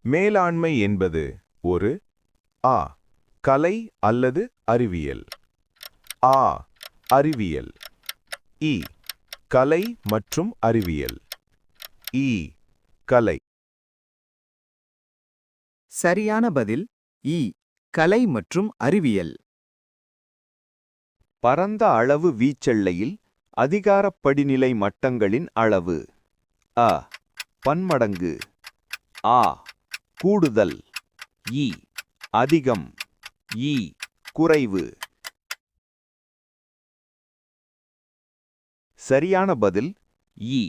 மேலாண்மை என்பது ஒரு அ கலை அல்லது அறிவியல். ஆ அறிவியல். இ கலை மற்றும் அறிவியல். இ கலை. சரியான பதில் இ கலை மற்றும் அறிவியல். பரந்த அளவு வீச்செல்லையில் அதிகாரப் படிநிலை மட்டங்களின் அளவு. அ பன்மடங்கு. ஆ கூடுதல். இ அதிகம். இ குறைவு. சரியான பதில் இ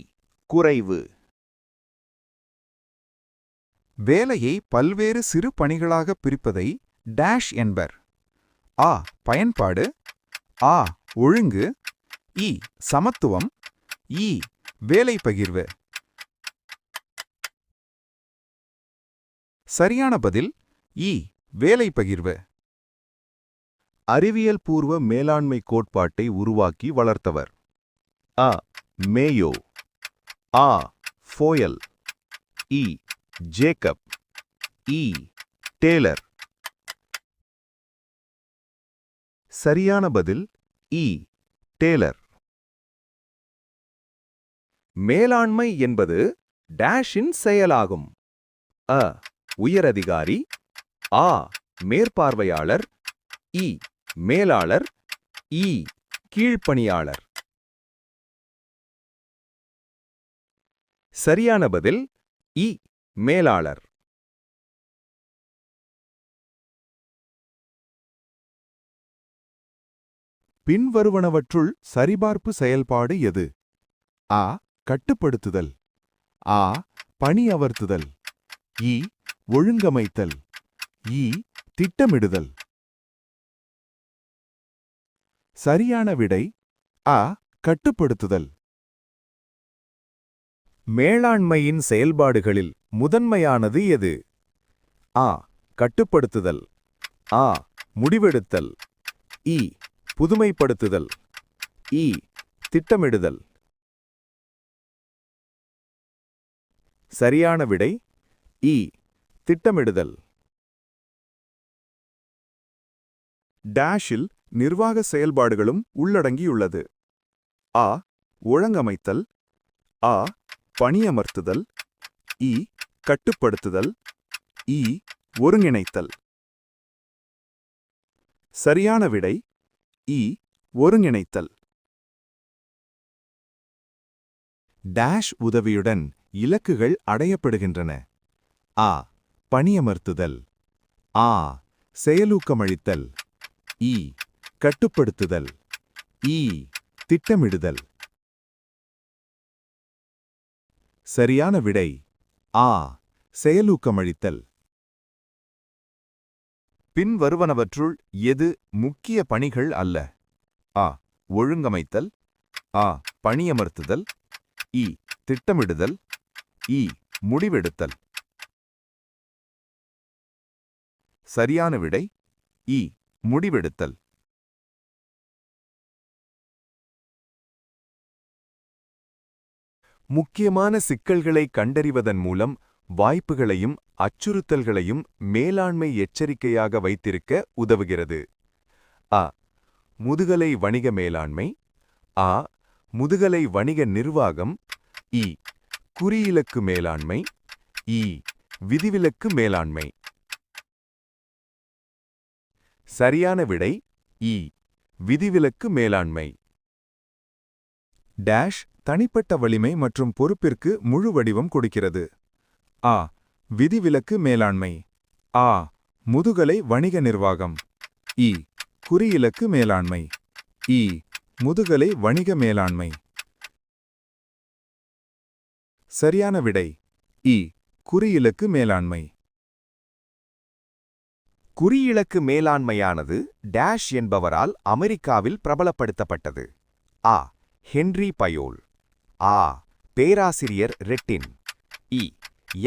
குறைவு. வேலையை பல்வேறு சிறு பணிகளாக பிரிப்பதை டேஷ் என்பர். ஆ பயன்பாடு. ஆ ஒழுங்கு. இ சமத்துவம். இ வேலை பகிர்வு. சரியான பதில் இ வேலை பகிர்வு. அறிவியல் பூர்வ மேலாண்மை கோட்பாட்டை உருவாக்கி வளர்த்தவர். அ மேயோ. ஆ ஃபோயல். இ ஜேக்கப். இ டேலர். சரியான பதில் இ டேலர். மேலாண்மை என்பது டேஷின் செயலாகும். அ உயரதிகாரி. ஆ மேற்பார்வையாளர். இ மேலாளர். இ கீழ்ப்பணியாளர். சரியான பதில் இ மேலாளர். பின்வருவனவற்றுள் சரிபார்ப்பு செயல்பாடு எது? ஆ கட்டுப்படுத்துதல். ஆ பணியமர்த்துதல். இ ஒழுங்கமைத்தல். இ திட்டமிடுதல். சரியான விடை ஆ கட்டுப்படுத்துதல். மேலாண்மையின் செயல்பாடுகளில் முதன்மையானது எது? ஆ கட்டுப்படுத்துதல். ஆ முடிவெடுத்தல். இ புதுமைப்படுத்துதல். இ திட்டமிடுதல். சரியான விடை இ திட்டமிடுதல். டேஷில் நிர்வாக செயல்பாடுகளும் உள்ளடங்கியுள்ளது. ஆ ஒழுங்கமைத்தல். ஆ பணியமர்த்துதல். இ கட்டுப்படுத்துதல். இ ஒருங்கிணைத்தல். சரியான விடை இ ஒருங்கிணைத்தல். டேஷ் உதவியுடன் இலக்குகள் அடையப்படுகின்றன. ஆ பணியமர்த்துதல். ஆ செயலூக்கமளித்தல். இ கட்டுப்படுத்துதல். இ திட்டமிடுதல். சரியான விடை ஆ செயலூக்கமளித்தல். பின்வருவனவற்றுள் எது முக்கிய பணிகள் அல்ல? ஆ ஒழுங்கமைத்தல். ஆ பணியமர்த்துதல். இ திட்டமிடுதல். இ முடிவெடுத்தல். சரியான விடை இ முடிவெடுத்தல். முக்கியமான சிக்கல்களை கண்டறிவதன் மூலம் வாய்ப்புகளையும் அச்சுறுத்தல்களையும் மேலாண்மை எச்சரிக்கையாக வைத்திருக்க உதவுகிறது. அ முதுகலை வணிக மேலாண்மை. ஆ முதுகலை வணிக நிர்வாகம். இ குறியிலக்கு மேலாண்மை. இ விதிவிலக்கு மேலாண்மை. சரியான விடை இ விதிவிலக்கு மேலாண்மை. டேஷ் தனிப்பட்ட வலிமை மற்றும் பொறுப்பிற்கு முழு வடிவம் கொடுக்கிறது. ஆ விதிவிலக்கு மேலாண்மை. ஆ முதுகலை வணிக நிர்வாகம். இ குறியிலக்கு மேலாண்மை. இ முதுகலை வணிக மேலாண்மை. சரியான விடை இ குறியிலக்கு மேலாண்மை. குறியிலக்கு மேலாண்மையானது டேஷ் என்பவரால் அமெரிக்காவில் பிரபலப்படுத்தப்பட்டது. ஆ ஹென்றி பயோல். ஆ பேராசிரியர் ரெட்டின். இ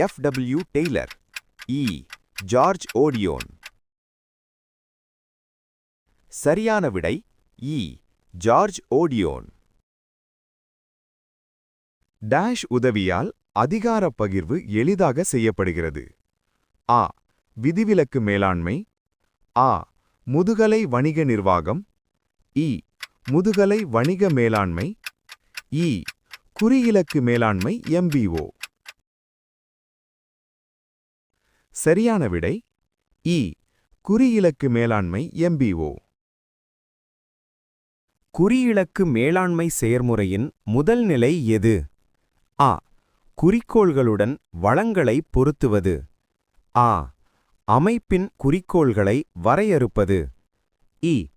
எஃப்.டபிள்யூ. டெய்லர். இ ஜார்ஜ் ஓடியோன். சரியான விடை இ ஜார்ஜ் ஓடியோன். டேஷ் உதவியால் அதிகாரப் பகிர்வு எளிதாக செய்யப்படுகிறது. ஆ. விதிவிலக்கு மேலாண்மை. ஆ. முதுகலை வணிக நிர்வாகம். இ. முதுகலை வணிக மேலாண்மை. இ. குறியிலக்கு மேலாண்மை MBO. சரியான விடை இ. குறியிலக்கு மேலாண்மை MBO. குறியிலக்கு மேலாண்மை செயற்முறையின் முதல் நிலை எது? ஆ. குறிக்கோள்களுடன் வளங்களை பொருத்துவது. ஆ. அமைப்பின் குறிக்கோள்களை வரையறுப்பது. இ.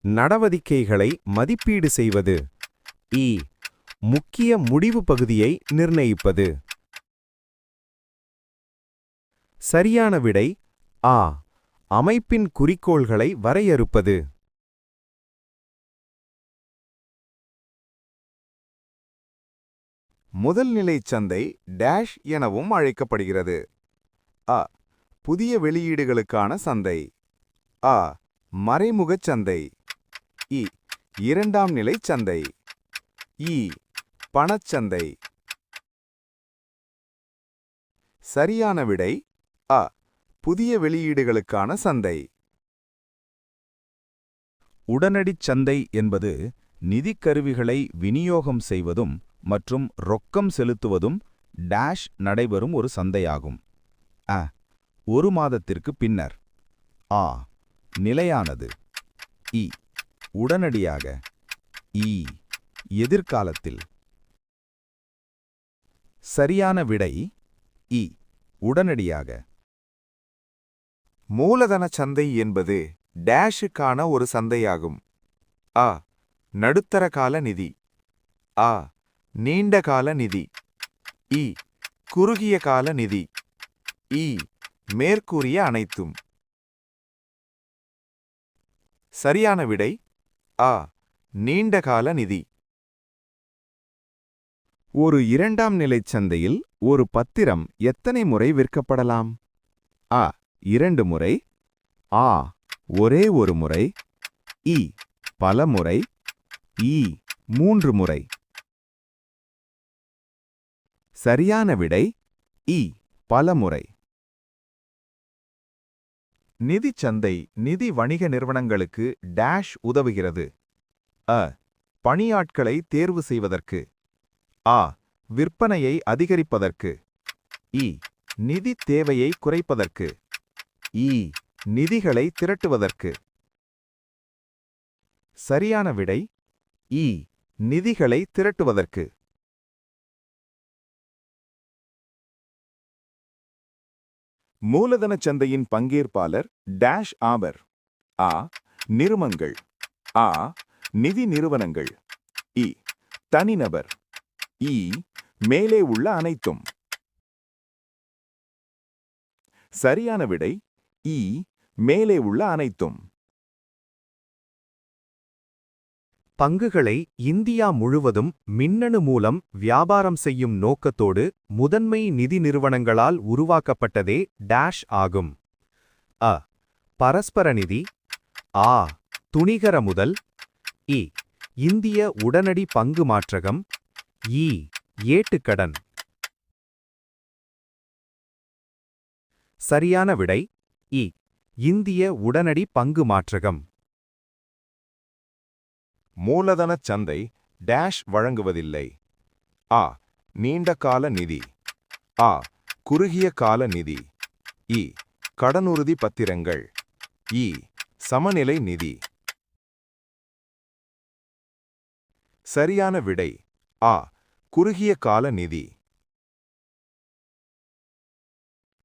நடவடிக்கைகளை மதிப்பீடு செய்வது. இ. முக்கிய முடிவு பகுதியை நிர்ணயிப்பது. சரியான விடை ஆ. அமைப்பின் குறிக்கோள்களை வரையறுப்பது. முதல் நிலைச் சந்தை டேஷ் எனவும் அழைக்கப்படுகிறது. அ. புதிய வெளியீடுகளுக்கான சந்தை. அ. மறைமுகச் சந்தை. இ. இரண்டாம் நிலைச் சந்தை. இ. பணச்சந்தை. சரியான விடை அ. புதிய வெளியீடுகளுக்கான சந்தை. உடனடிச் சந்தை என்பது நிதிக் கருவிகளை விநியோகம் செய்வதும் மற்றும் ரொக்கம் செலுத்துவதும் டேஷ் நடைபெறும் ஒரு சந்தையாகும். அ. ஒரு மாதத்திற்கு பின்னர். ஆ. நிலையானது. இ. உடனடியாக. இ. எதிர்காலத்தில். சரியான விடை இ. உடனடியாக. மூலதன சந்தை என்பது டேஷுக்கான ஒரு சந்தையாகும். அ. நடுத்தர கால நிதி. அ. நீண்ட கால நிதி. இ. குறுகிய கால நிதி. இ. மேற்கூறிய அனைத்தும். சரியான விடை அ. நீண்ட கால நிதி. ஒரு இரண்டாம் நிலைச் சந்தையில் ஒரு பத்திரம் எத்தனை முறை விற்கப்படலாம்? அ. 2 முறை. ஆ. ஒரே ஒரு முறை. இ. பல முறை. இ. 3 முறை. சரியான விடை இ. பல முறை. நிதிச் சந்தை நிதி வணிக நிறுவனங்களுக்கு டேஷ் உதவுகிறது. அ. பணியாட்களை தேர்வு செய்வதற்கு. ஆ. விற்பனையை அதிகரிப்பதற்கு. இ. நிதி தேவையை குறைப்பதற்கு. இ. நிதிகளை திரட்டுவதற்கு. சரியான விடை இ. நிதிகளை திரட்டுவதற்கு. மூலதனச் சந்தையின் பங்கேற்பாளர் டேஷ் ஆவர். ஆ. நிறுமங்கள். ஆ. நிதி நிறுவனங்கள். இ. தனிநபர். இ. மேலே உள்ள அனைத்தும். சரியான விடை இ. மேலே உள்ள அனைத்தும். பங்குகளை இந்தியா முழுவதும் மின்னணு மூலம் வியாபாரம் செய்யும் நோக்கத்தோடு முதன்மை நிதி நிறுவனங்களால் உருவாக்கப்பட்டதே டேஷ் ஆகும். அ. பரஸ்பர நிதி. ஆ. துணிகர முதல். இ. இந்திய உடனடி பங்கு மாற்றகம். இ. ஏட்டுக்கடன். சரியான விடை இ. இந்திய உடனடி பங்கு மாற்றகம். மூலதனச் சந்தை டேஷ் வழங்குவதில்லை. ஆ. நீண்ட கால நிதி. ஆ. குறுகிய கால நிதி. இ. கடனுறுதி பத்திரங்கள். இ. சமநிலை நிதி. சரியான விடை ஆ. குறுகிய கால நிதி.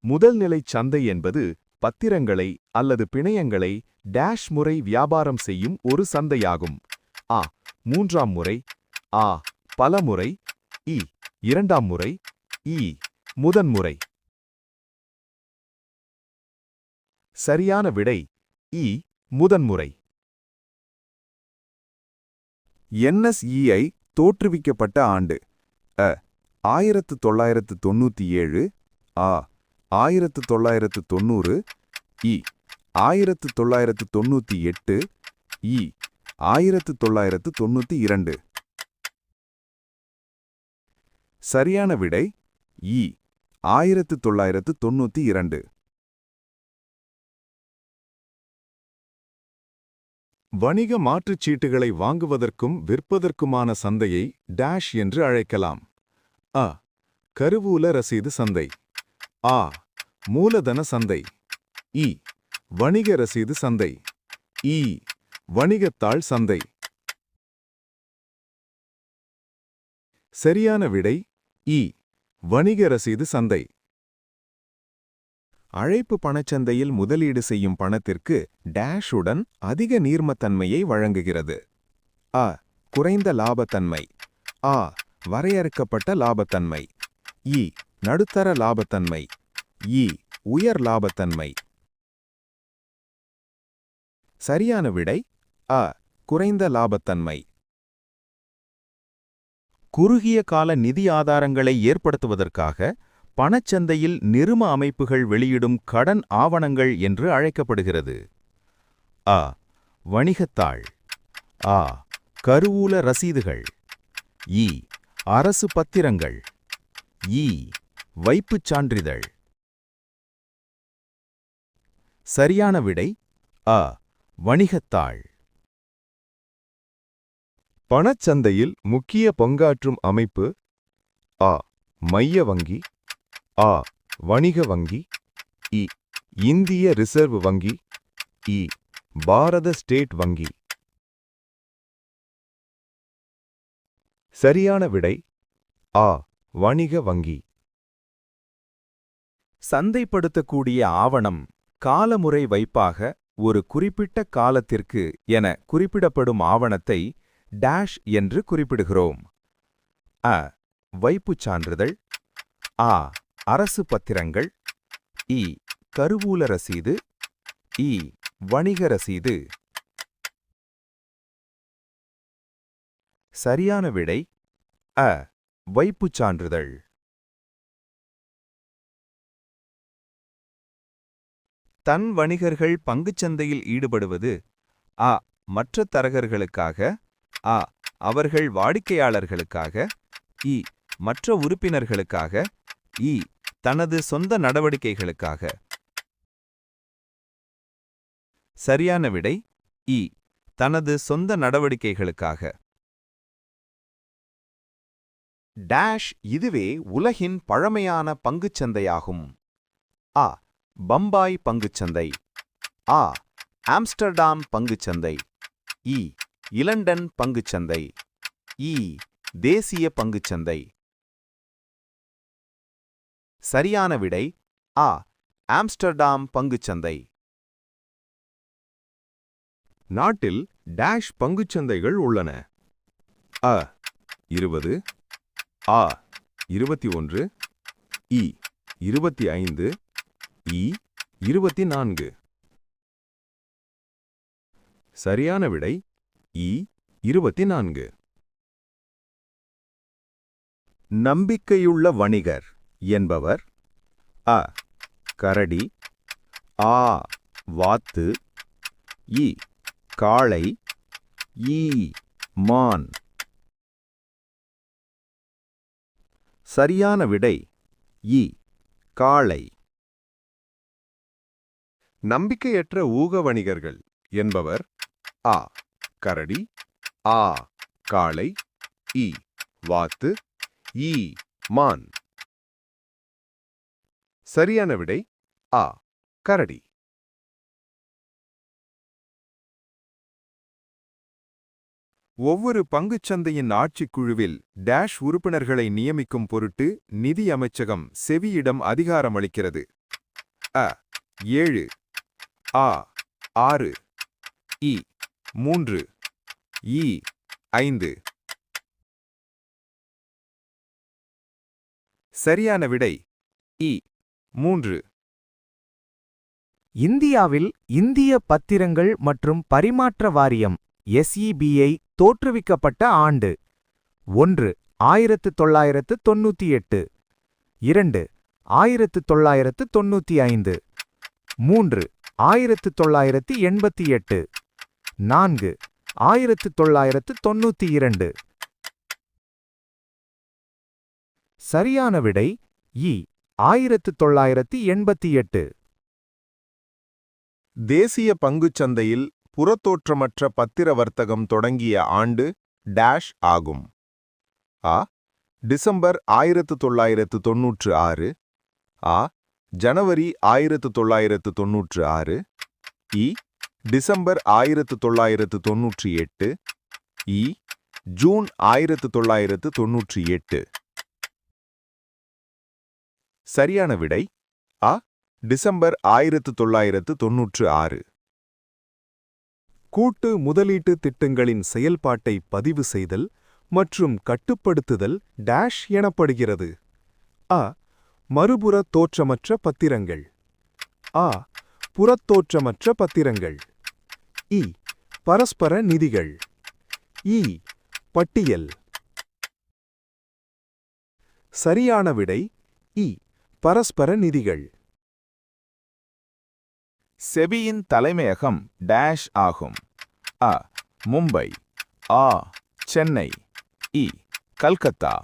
முதல் நிலைச் சந்தை என்பது பத்திரங்களை அல்லது பிணையங்களை டேஷ் முறை வியாபாரம் செய்யும் ஒரு சந்தையாகும். ஆ. 3ஆம் முறை. ஆ. பல முறை. இ. 2ஆம் முறை. இ. முதன்முறை. சரியான விடை இ. முதன்முறை. NSEI தோற்றுவிக்கப்பட்ட ஆண்டு. அ. 1997. ஆ. 1990. இ. 1998. இ. 1992. சரியான விடை இ. 1992. வணிக மாற்றுச் சீட்டுகளை வாங்குவதற்கும் விற்பதற்குமான சந்தையை டேஷ் என்று அழைக்கலாம். அ. கருவூல ரசீது சந்தை. ஆ. மூலதன சந்தை. இ. வணிக ரசீது சந்தை. இ. வணிகத்தாள் சந்தை. சரியான விடை இ. வணிக ரசீது சந்தை. அழைப்பு பணச்சந்தையில் முதலீடு செய்யும் பணத்திற்கு டேஷுடன் அதிக நீர்மத்தன்மையை வழங்குகிறது. அ. குறைந்த லாபத்தன்மை. ஆ. வரையறுக்கப்பட்ட லாபத்தன்மை. இ. நடுத்தர லாபத்தன்மை. இ. உயர் லாபத்தன்மை. சரியான விடை அ. குறைந்த லாபத்தன்மை. குறுகிய கால நிதி ஆதாரங்களை ஏற்படுத்துவதற்காக பணச்சந்தையில் நிறும அமைப்புகள் வெளியிடும் கடன் ஆவணங்கள் என்று அழைக்கப்படுகிறது. அ. வணிகத்தாள். ஆ. கருவூல ரசீதுகள். இ. அரசு பத்திரங்கள். இ. வைப்புச் சான்றிதழ். சரியான விடை அ. வணிகத்தாள். பணச்சந்தையில் முக்கிய பங்காற்றும் அமைப்பு அ. மைய வங்கி. ஆ. வணிக வங்கி. இ. இந்திய ரிசர்வ் வங்கி. இ. பாரத ஸ்டேட் வங்கி. சரியான விடை ஆ. வணிக வங்கி. சந்தைப்படுத்தக்கூடிய ஆவணம் காலமுறை வைப்பாக ஒரு குறிப்பிட்ட காலத்திற்கு என குறிப்பிடப்படும் ஆவணத்தை டேஷ் என்று குறிப்பிடுகிறோம். அ. வைப்புச் சான்றிதழ். ஆ. அரசு பத்திரங்கள். இ. கருவூல ரசீது. இ. வணிக ரசீது. சரியான விடை அ. வைப்புச் சான்றிதழ். தன் வணிகர்கள் பங்குச்சந்தையில் ஈடுபடுவது அ. மற்ற தரகர்களுக்காக. ஆ. அவர்கள் வாடிக்கையாளர்களுக்காக. இ. மற்ற உறுப்பினர்களுக்காக. இ. தனது சொந்த நடவடிக்கைகளுக்காக. சரியான விடை இ. தனது சொந்த நடவடிக்கைகளுக்காக. டேஷ் இதுவே உலகின் பழமையான பங்குச்சந்தையாகும். அ. பம்பாய் பங்குச்சந்தை. ஆ. ஆம்ஸ்டர்டாம் பங்குச்சந்தை. இ. இலண்டன் பங்குச்சந்தை. இ. தேசிய பங்குச்சந்தை. சரியான விடை ஆ. ஆம்ஸ்டர்டாம் பங்குச்சந்தை. நாட்டில் டேஷ் பங்குச்சந்தைகள் உள்ளன. அ. 20. ஆ. 21. இ. 25. இ. 24. சரியான விடை இ. 24. நம்பிக்கையுள்ள வணிகர் என்பவர் அ. கரடி. ஆ. வாத்து. இ. காளை. இ. மான். சரியான விடை இ. காளை. நம்பிக்கையற்ற ஊக வணிகர்கள் என்பவர் ஆ. கரடி. ஆ. காளை. இ. வாத்து. இ. மான். சரியான விடை ஆ. கரடி. ஒவ்வொரு பங்குச்சந்தையின் ஆட்சிக்குழுவில் டேஷ் உறுப்பினர்களை நியமிக்கும் பொருட்டு நிதி அமைச்சகம் செவியிடம் அதிகாரமளிக்கிறது. அ. 7. ஆ. 6. இ. 3. இ. 5. சரியான விடை இ. 3. இந்தியாவில் இந்திய பத்திரங்கள் மற்றும் பரிமாற்ற வாரியம் SEBI தோற்றுவிக்கப்பட்ட ஆண்டு 1. 1998. 2. 1995. 3. 1988. 4. 1992. சரியான விடை இ. 1988. தேசிய பங்குச்சந்தையில் புறத்தோற்றமற்ற பத்திர வர்த்தகம் தொடங்கிய ஆண்டு டேஷ் ஆகும். ஆ. டிசம்பர் 1996. ஆ. ஜனவரி 1996. இ. டிசம்பர் 1998. இ. ஜூன் 1998. சரியான விடை ஆ. டிசம்பர் 1996. கூட்டு முதலீட்டு திட்டங்களின் செயல்பாட்டை பதிவு செய்தல் மற்றும் கட்டுப்படுத்துதல் டேஷ் எனப்படுகிறது. அ. மறுபுற தோற்றமற்ற பத்திரங்கள். ஆ. புறத்தோற்றமற்ற பத்திரங்கள். இ. பரஸ்பர நிதிகள். இ. பட்டியல். சரியான விடை இ. பரஸ்பர நிதிகள். செபியின் தலைமையகம் டேஷ் ஆகும். அ. மும்பை. ஆ. சென்னை. இ. கல்கத்தா.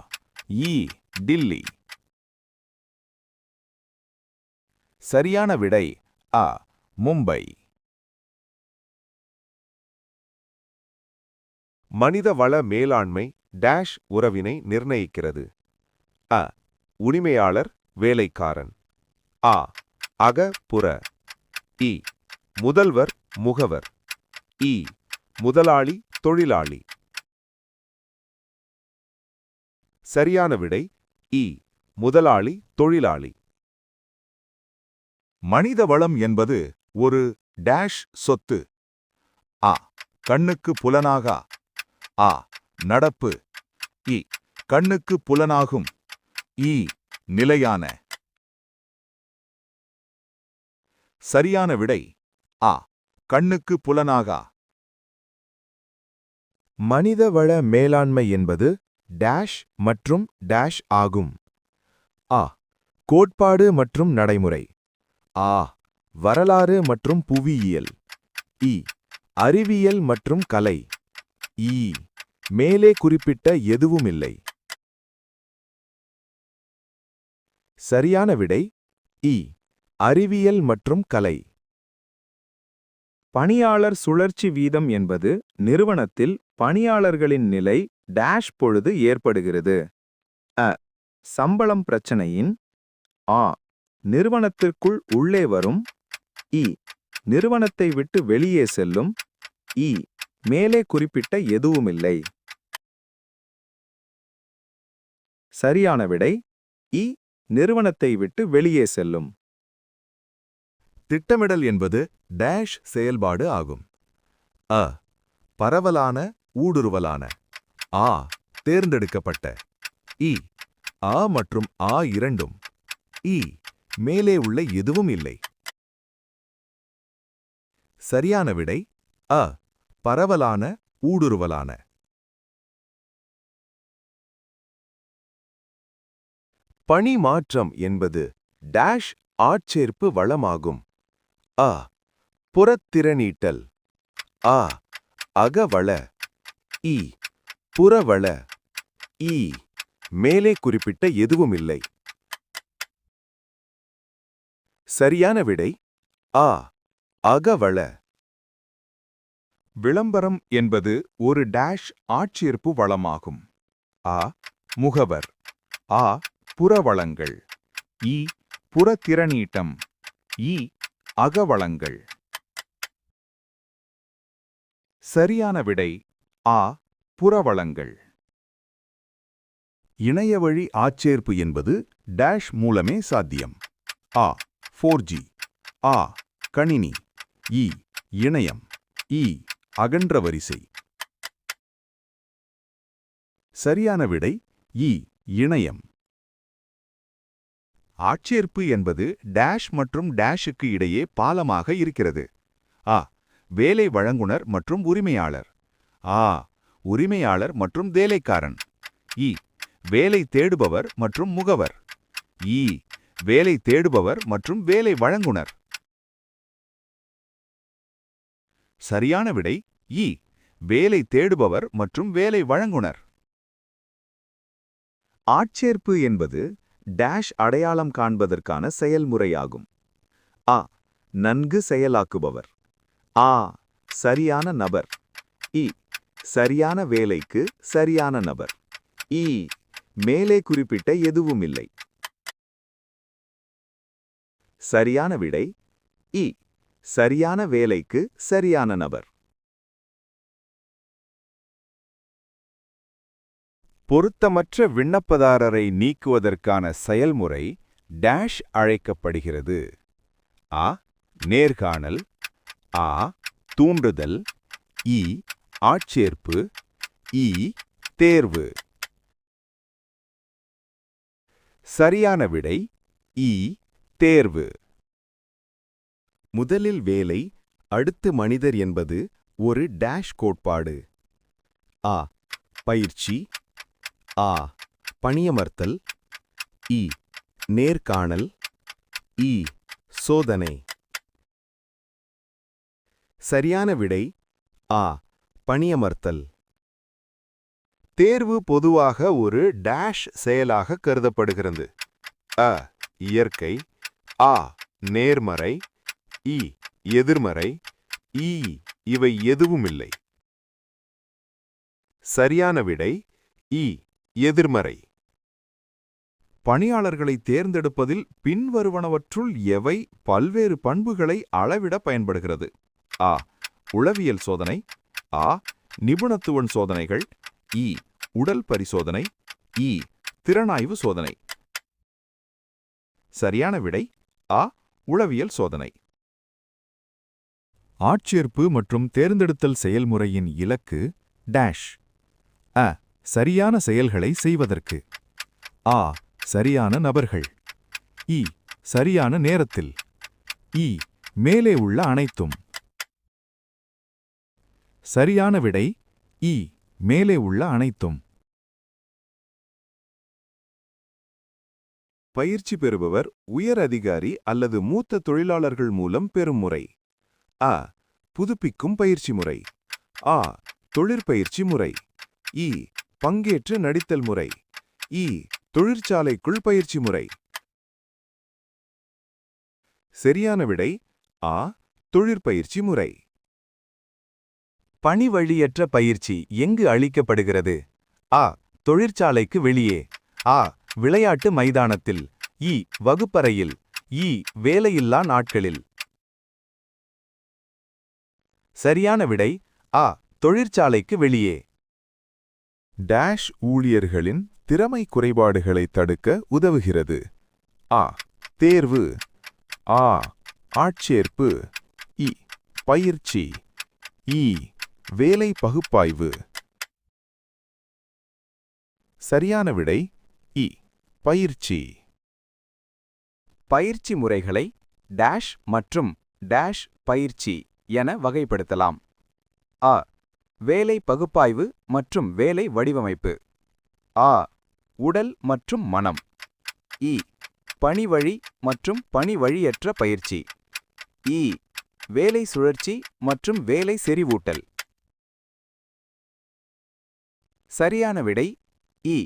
இ. டில்லி. சரியான விடை அ. மும்பை. மனிதவள மேலாண்மை டேஷ் உறவினை நிர்ணயிக்கிறது. அ. உரிமையாளர் வேலைக்காரன். ஆ. அக புற. இ. முதல்வர் முகவர். இ. முதலாளி தொழிலாளி. சரியான விடை இ. முதலாளி தொழிலாளி. மனித வளம் என்பது ஒரு டேஷ் சொத்து. அ. கண்ணுக்கு புலனாகா. ஆ. நடப்பு. இ. கண்ணுக்கு புலனாகும். இ. நிலையான. சரியான விடை ஆ. கண்ணுக்கு புலனாகா. மனிதவள மேலாண்மை என்பது டேஷ் மற்றும் டேஷ் ஆகும். அ. கோட்பாடு மற்றும் நடைமுறை. ஆ. வரலாறு மற்றும் புவியியல். இ. அறிவியல் மற்றும் கலை. இ. மேலே குறிப்பிட்ட எதுவுமில்லை. சரியான விடை இ. அறிவியல் மற்றும் கலை. பணியாளர் சுழற்சி வீதம் என்பது நிறுவனத்தில் பணியாளர்களின் நிலை டேஷ் பொழுது ஏற்படுகிறது. அ. சம்பளம் பிரச்சனையின். ஆ. நிறுவனத்திற்குள் உள்ளே வரும். இ. நிறுவனத்தை விட்டு வெளியே செல்லும். இ. மேலே குறிப்பிட்ட எதுவுமில்லை. சரியான விடை இ. நிறுவனத்தை விட்டு வெளியே செல்லும். திட்டமிடல் என்பது டேஷ் செயல்பாடு ஆகும். அ. பரவலான ஊடுருவலான. ஆ. தேர்ந்தெடுக்கப்பட்ட. இ. ஆ மற்றும் ஆ இரண்டும். இ. மேலே உள்ள எதுவும் இல்லை. சரியான விடை அ. பரவலான ஊடுருவலான. பணி மாற்றம் என்பது டேஷ் ஆட்சேர்ப்பு வளமாகும். அ. புறத்திறனீட்டல். ஆ. அகவள. இ. புறவள. இ. மேலே குறிப்பிட்ட எதுவுமில்லை. சரியான விடை ஆ. அகவள. விளம்பரம் என்பது ஒரு டேஷ் ஆட்சேர்ப்பு வளமாகும். ஆ. முகவர். ஆ. புறவளங்கள். இ. புறத்திறனீட்டம். இ. அகவளங்கள். சரியான விடை ஆ. புறவளங்கள். இணையவழி ஆட்சேர்ப்பு என்பது டேஷ் மூலமே சாத்தியம். ஆ. 4G. ஆ. கணினி. இ. இணையம். இ. அகன்ற வரிசை. சரியான விடை இ. இணையம். ஆட்சேர்ப்பு என்பது டேஷ் மற்றும் டேஷுக்கு இடையே பாலமாக இருக்கிறது. ஆ. வேலை வழங்குனர் மற்றும் உரிமையாளர். ஆ. உரிமையாளர் மற்றும் வேலைக்காரன். இ. வேலை தேடுபவர் மற்றும் முகவர். இ. வேலை தேடுபவர் மற்றும் வேலை வழங்குனர். சரியான விடை இ. வேலை தேடுபவர் மற்றும் வேலை வழங்குனர். ஆட்சேர்ப்பு என்பது டேஷ் அடையாளம் காண்பதற்கான செயல்முறையாகும். ஆ. நன்கு செயலாக்குபவர். ஆ. சரியான நபர். இ சரியான வேலைக்கு சரியான நபர். இ மேலே குறிப்பிட்ட எதுவும் இல்லை. சரியான விடை இ சரியான வேலைக்கு சரியான நபர். பொருத்தமற்ற விண்ணப்பதாரரை நீக்குவதற்கான செயல்முறை டேஷ் அழைக்கப்படுகிறது. அ நேர்காணல், ஆ தூண்டுதல், இ ஆட்சேர்ப்பு, இ தேர்வு. சரியான விடை இ தேர்வு. முதலில் வேலை, அடுத்து மனிதர் என்பது ஒரு டேஷ் கோட்பாடு. அ பயிற்சி, ஆ பணியமர்த்தல், இ நேர்காணல், இ சோதனை. சரியான விடை ஆ பணியமர்த்தல். தேர்வு பொதுவாக ஒரு டேஷ் செயலாக கருதப்படுகிறது. அ இயற்கை, ஆ நேர்மறை, இ எதிர்மறை, இ இவை எதுவுமில்லை. சரியான விடை இ எதிர்மறை. பணியாளர்களை தேர்ந்தெடுப்பதில் பின்வருவனவற்றுள் எவை பல்வேறு பண்புகளை அளவிட பயன்படுகிறது? ஆ உளவியல் சோதனை, ஆ நிபுணத்துவன் சோதனைகள், இ உடல் பரிசோதனை, இ திறனாய்வு சோதனை. சரியான விடை ஆ உளவியல் சோதனை. ஆட்சேர்ப்பு மற்றும் தேர்ந்தெடுத்தல் செயல்முறையின் இலக்கு டேஷ். அ சரியான செயல்களை செய்வதற்கு, ஆ சரியான நபர்கள், இ சரியான நேரத்தில், இ மேலே உள்ள அனைத்தும். சரியான விடை இ மேலே உள்ள அனைத்தும். பயிற்சி பெறுபவர் உயர் அதிகாரி அல்லது மூத்த தொழிலாளர்கள் மூலம் பெறும் முறை. அ புதுப்பிக்கும் பயிற்சி முறை, ஆ தொழிற்பயிற்சி முறை, இ பங்கேற்று நடித்தல் முறை, இ தொழிற்சாலைக்குள் பயிற்சி முறை. சரியான விடை ஆ தொழிற்பயிற்சி முறை. பணி வழியற்ற பயிற்சி எங்கு அளிக்கப்படுகிறது? ஆ தொழிற்சாலைக்கு வெளியே, ஆ விளையாட்டு மைதானத்தில், இ வகுப்பறையில், இ வேலையில்லா நாட்களில். சரியான விடை ஆ தொழிற்சாலைக்கு வெளியே. டேஷ் ஊழியர்களின் திறமை குறைபாடுகளை தடுக்க உதவுகிறது. ஆ தேர்வு, ஆ ஆட்சேர்ப்பு, இ பயிற்சி, இ வேலை பகுப்பாய்வு. சரியான விடை இ பயிற்சி. பயிற்சி முறைகளை டேஷ் மற்றும் டேஷ் பயிற்சி என வகைப்படுத்தலாம். அ வேலை பகுப்பாய்வு மற்றும் வேலை வடிவமைப்பு, ஆ உடல் மற்றும் மனம், இ பணிவழி மற்றும் பணிவழியற்ற பயிற்சி, இ வேலை சுழற்சி மற்றும் வேலை செறிவூட்டல். சரியான விடை இ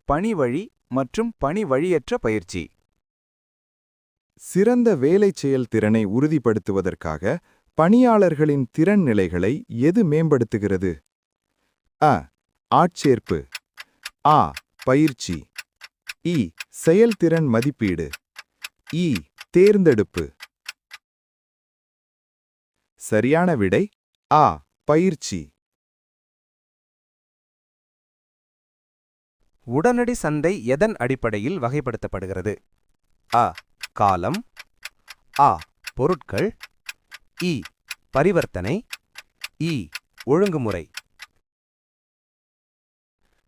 பணிவழி மற்றும் பணிவழியற்ற பயிற்சி. சிறந்த வேலை செயல்திறனை உறுதிப்படுத்துவதற்காக பணியாளர்களின் திறன் நிலைகளை எது மேம்படுத்துகிறது? அ ஆட்சேர்ப்பு, ஆ பயிற்சி, இ செயல்திறன் மதிப்பீடு, இ தேர்ந்தெடுப்பு. சரியான விடை ஆ பயிற்சி. உடனடி சந்தை எதன் அடிப்படையில் வகைப்படுத்தப்படுகிறது? அ காலம், ஆ பொருட்கள், இ பரிவர்த்தனை, இ ஒழுங்குமுறை.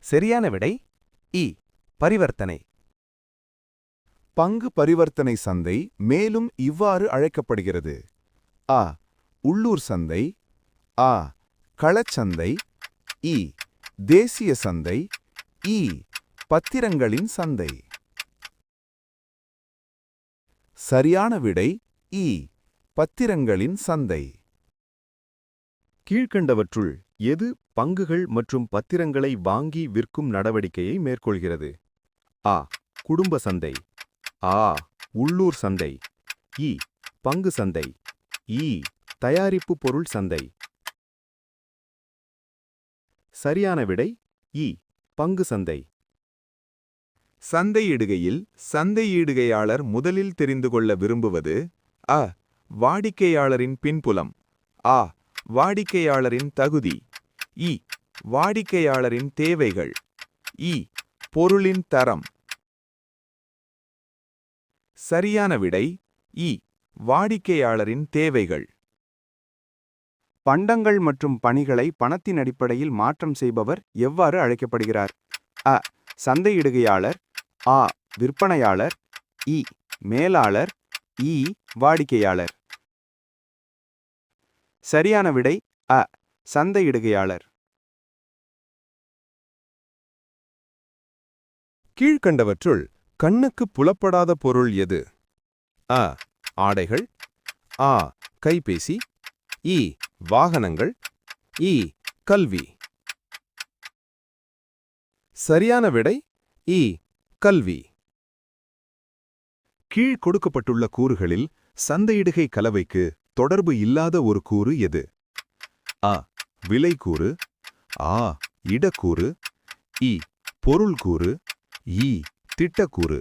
சரியான விடை இ பரிவர்த்தனை. பங்கு பரிவர்த்தனை சந்தை மேலும் இவ்வாறு அழைக்கப்படுகிறது. அ உள்ளூர் சந்தை, ஆ களச்சந்தை, இ தேசிய சந்தை, இ பத்திரங்களின் சந்தை. சரியான விடை இ பத்திரங்களின் சந்தை. கீழ்க்கண்டவற்றுள் எது பங்குகள் மற்றும் பத்திரங்களை வாங்கி விற்கும் நடவடிக்கையை மேற்கொள்கிறது? ஆ குடும்ப சந்தை, ஆ உள்ளூர் சந்தை, இ பங்கு சந்தை, இ தயாரிப்பு பொருள் சந்தை, சரியான விடை இ பங்கு சந்தை. சந்தையிடுகையில் சந்தையீடுகையாளர் முதலில் தெரிந்து கொள்ள விரும்புவது அ. வாடிக்கையாளரின் பின்புலம். ஆ. வாடிக்கையாளரின் தகுதி. இ. வாடிக்கையாளரின் தேவைகள். இ. பொருளின் தரம். சரியான விடை இ. வாடிக்கையாளரின் தேவைகள். பண்டங்கள் மற்றும் பணிகளை பணத்தின் அடிப்படையில் மாற்றம் செய்பவர் எவ்வாறு அழைக்கப்படுகிறார்? அ. சந்தையிடுகையாளர். ஆ. விற்பனையாளர். இ. மேலாளர். இ. வாடிக்கையாளர். சரியான விடை அ. சந்தையிடுகையாளர். கீழ்க்கண்டவற்றுள் கண்ணுக்கு புலப்படாத பொருள் எது? அ. ஆடைகள். ஆ. கைபேசி. இ. வாகனங்கள். இ. கல்வி. சரியான விடை இ. கல்வி. கீழ் கொடுக்கப்பட்டுள்ள கூறுகளில் சந்தையிடுகை கலவைக்கு தொடர்பு இல்லாத ஒரு கூறு எது? அ. விலைக்கூறு. ஆ. இடக்கூறு. இ. பொருள்கூறு. இ. திட்டக்கூறு.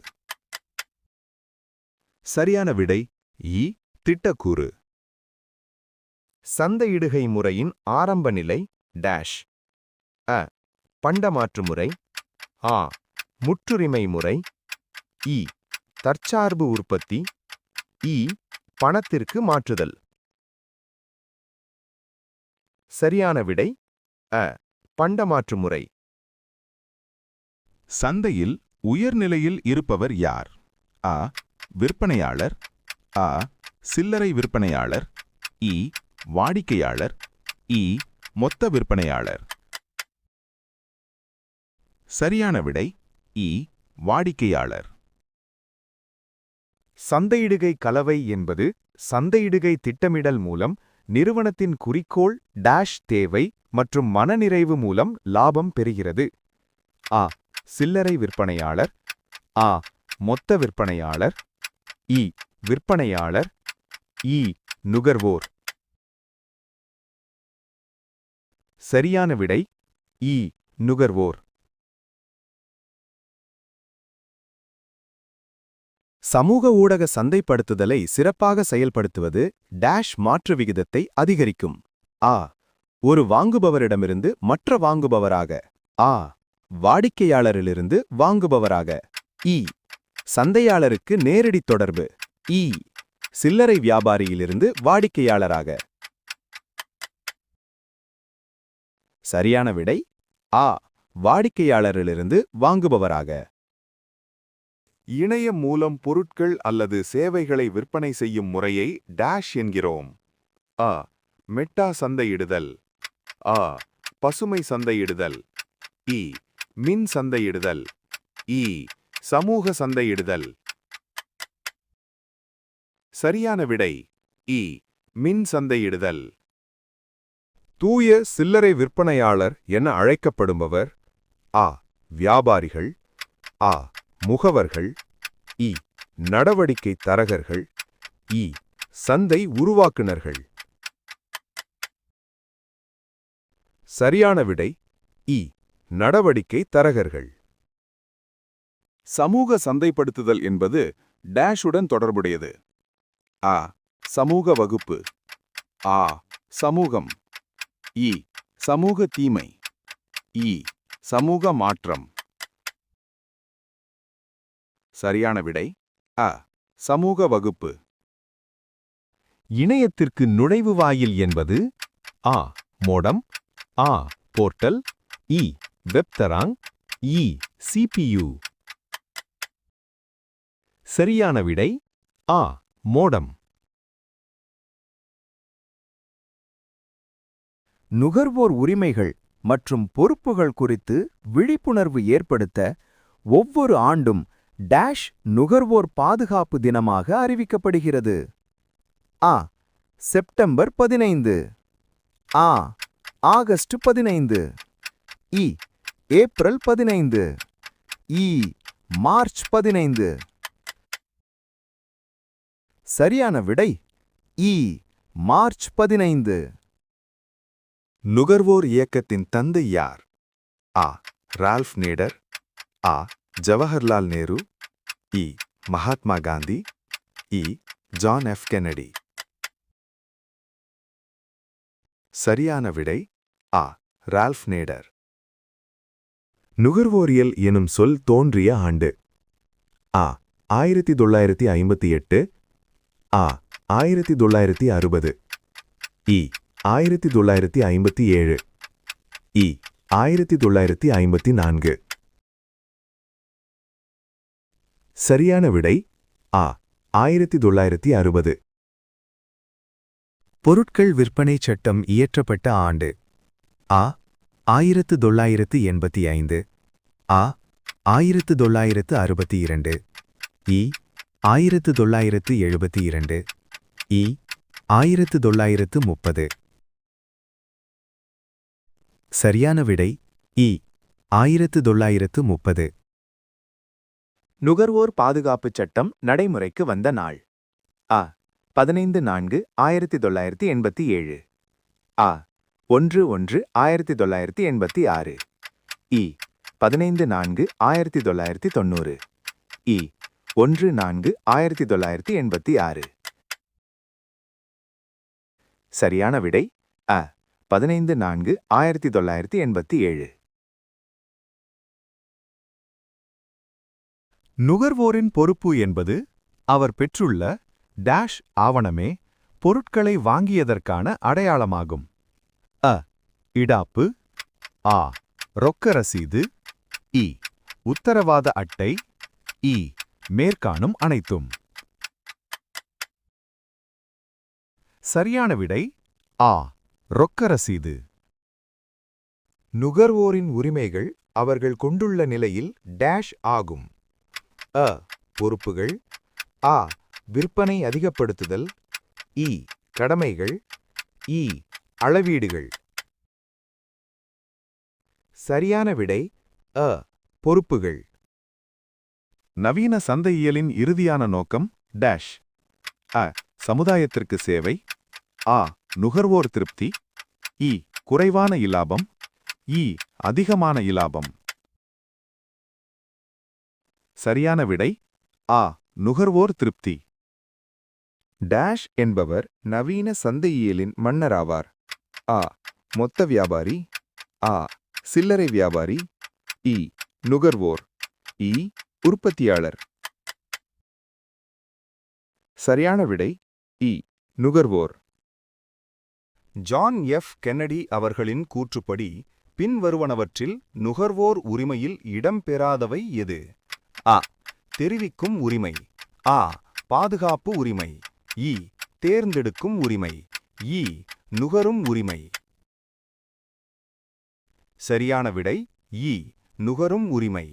சரியான விடை இ. திட்டக்கூறு. சந்தையிடுகை முறையின் ஆரம்ப நிலை டேஷ். அ. பண்டமாற்று முறை. ஆ. முற்றுரிமை முறை. இ. தற்சார்பு உற்பத்தி. இ. பணத்திற்கு மாற்றுதல். சரியான விடை அ. பண்டமாற்று முறை. சந்தையில் உயர்நிலையில் இருப்பவர் யார்? அ. விற்பனையாளர். ஆ. சில்லறை விற்பனையாளர். இ. வாடிக்கையாளர். இ. மொத்த விற்பனையாளர். சரியான விடை இ. வாடிக்கையாளர். சந்தையிடுகை கலவை என்பது சந்தையிடுகை திட்டமிடல் மூலம் நிறுவனத்தின் குறிக்கோள் டேஷ் தேவை மற்றும் மனநிறைவு மூலம் லாபம் பெறுகிறது. ஆ. சில்லறை விற்பனையாளர். ஆ. மொத்த விற்பனையாளர். இ. விற்பனையாளர். இ. நுகர்வோர். சரியான விடை இ. நுகர்வோர். சமூக ஊடக சந்தைப்படுத்துதலை சிறப்பாக செயல்படுத்துவது டேஷ் மாற்று விகிதத்தை அதிகரிக்கும். ஆ. ஒரு வாங்குபவரிடமிருந்து மற்ற வாங்குபவராக. ஆ. வாடிக்கையாளரிலிருந்து வாங்குபவராக. இ. சந்தையாளருக்கு நேரடி தொடர்பு. இ. சில்லறை வியாபாரியிலிருந்து வாடிக்கையாளராக. சரியான விடை ஆ. வாடிக்கையாளரிலிருந்து வாங்குபவராக. இணையம் மூலம் பொருட்கள் அல்லது சேவைகளை விற்பனை செய்யும் முறையை டேஷ் என்கிறோம். அ. மெட்டா சந்தையிடுதல். ஆ. பசுமை சந்தையிடுதல். இ. மின் சந்தையிடுதல். இ. சமூக சந்தையிடுதல். சரியான விடை இ. மின் சந்தையிடுதல். தூய சில்லறை விற்பனையாளர் என அழைக்கப்படுபவர் ஆ. வியாபாரிகள். ஆ. முகவர்கள். இ. நடவடிக்கை தரகர்கள். இ. சந்தை உருவாக்குநர்கள். சரியான விடை இ. நடவடிக்கை தரகர்கள். சமூக சந்தைப்படுத்துதல் என்பது டேஷுடன் தொடர்புடையது. அ. சமூக வகுப்பு. ஆ. சமூகம். இ. சமூக தீமை. இ. சமூக மாற்றம். சரியான விடை அ. சமூக வகுப்பு. இணையத்திற்கு நுழைவு வாயில் என்பது ஆ. மோடம். ஆ. போர்ட்டல். இ. வெப்தராங். இ. CPU. சரியான விடை ஆ. மோடம். நுகர்வோர் உரிமைகள் மற்றும் பொறுப்புகள் குறித்து விழிப்புணர்வு ஏற்படுத்த ஒவ்வொரு ஆண்டும் டேஷ் நுகர்வோர் பாதுகாப்பு தினமாக அறிவிக்கப்படுகிறது. ஆ. செப்டம்பர் 15. ஆ. ஆகஸ்ட் 15. இ. ஏப்ரல் 15. இ. மார்ச் 15. சரியான விடை இ. மார்ச் 15. நுகர்வோர் இயக்கத்தின் தந்தை யார்? ஆ ரால்ஃப் நேடர், ஆ ஜவஹர்லால் நேரு, இ மகாத்மா காந்தி, இ ஜான் எஃப் கென்னடி. சரியான விடை ஆ ரால்ஃப் நேடர். நுகர்வோரியல் எனும் சொல் தோன்றிய ஆண்டு. ஆ 1958, ஆ 1960, இ 1957, இ 1954. சரியான விடை ஆ 1960. பொருட்கள் விற்பனை சட்டம் இயற்றப்பட்ட ஆண்டு. ஆ 1985, ஆ 1962, இ 1972, இ 1930. சரியான விடை இ 1930. நுகர்வோர் பாதுகாப்புச் சட்டம் நடைமுறைக்கு வந்த நாள். ஆ 15-4-1987, ஆ 1-1-1986, இ 15-4-1990, இ 1-4-1986. சரியான விடை அ 15-4-1987. நுகர்வோரின் பொறுப்பு என்பது அவர் பெற்றுள்ள டேஷ் ஆவணமே பொருட்களை வாங்கியதற்கான அடையாளமாகும். அ இடாப்பு, ஆ ரொக்க ரசீது, இ உத்தரவாத அட்டை, இ மேற்காணும் அனைத்தும். சரியான விடை ஆ ரொக்க ரசீது. நுகர்வோரின் உரிமைகள் அவர்கள் கொண்டுள்ள நிலையில் டேஷ் ஆகும். அ பொறுப்புகள், ஆ விற்பனை அதிகப்படுத்துதல், இ கடமைகள், இ அளவீடுகள். சரியான விடை அ பொறுப்புகள். நவீன சந்தையியலின் இறுதியான நோக்கம் டேஷ். அ சமுதாயத்திற்கு சேவை, ஆ நுகர்வோர் திருப்தி, இ குறைவான இலாபம், இ அதிகமான இலாபம். சரியான விடை ஆ நுகர்வோர் திருப்தி. டேஷ் என்பவர் நவீன சந்தையியலின் மன்னராவார். ஆ மொத்த வியாபாரி, ஆ சில்லறை வியாபாரி, இ நுகர்வோர், இ உற்பத்தியாளர். சரியான விடை இ நுகர்வோர். ஜான் எஃப் கென்னடி அவர்களின் கூற்றுப்படி பின்வருவனவற்றில் நுகர்வோர் உரிமையில் இடம்பெறாதவை எது? அ தெரிவிக்கும் உரிமை, ஆ பாதுகாப்பு உரிமை, இ தேர்ந்தெடுக்கும் உரிமை, இ நுகரும் உரிமை. சரியான விடை இ நுகரும் உரிமை.